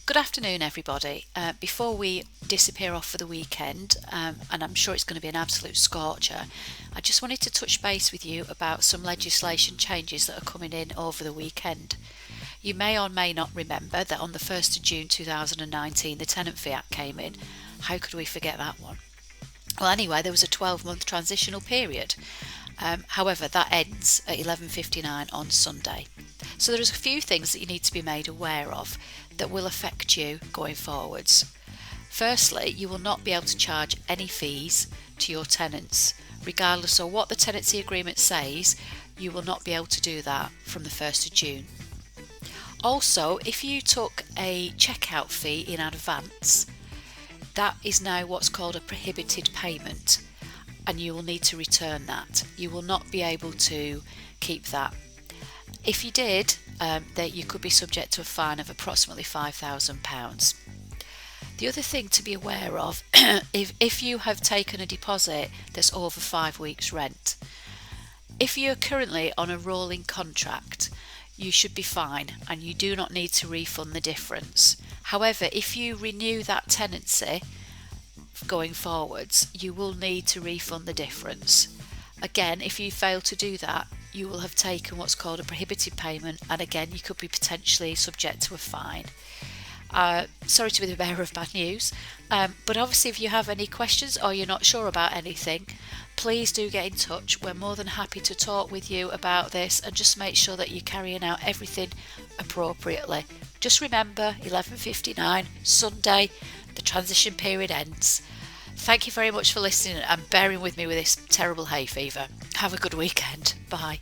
Good afternoon, everybody. Before we disappear off for the weekend, and I'm sure it's going to be an absolute scorcher, I just wanted to touch base with you about some legislation changes that are coming in over the weekend. You may or may not remember that on the 1st of June 2019 the Tenant Fee Act came in. How could we forget that one? Well, anyway, there was a 12-month transitional period. However, that ends at 11:59 on Sunday. So there's a few things that you need to be made aware of that will affect you going forwards. Firstly, you will not be able to charge any fees to your tenants. Regardless of what the tenancy agreement says, you will not be able to do that from the 1st of June. Also, if you took a checkout fee in advance, that is now what's called a prohibited payment, and you will need to return that. You will not be able to keep that. If you did, that you could be subject to a fine of approximately £5,000. The other thing to be aware of, if you have taken a deposit that's over 5 weeks' rent, if you're currently on a rolling contract, you should be fine and you do not need to refund the difference. However, if you renew that tenancy going forwards, you will need to refund the difference. Again, if you fail to do that, you will have taken what's called a prohibited payment, and again you could be potentially subject to a fine. Sorry to be the bearer of bad news, but obviously if you have any questions or you're not sure about anything, please do get in touch. We're more than happy to talk with you about this and just make sure that you're carrying out everything appropriately. Just remember, 11:59 Sunday, the transition period ends. Thank you very much for listening and bearing with me with this terrible hay fever. Have a good weekend. Bye.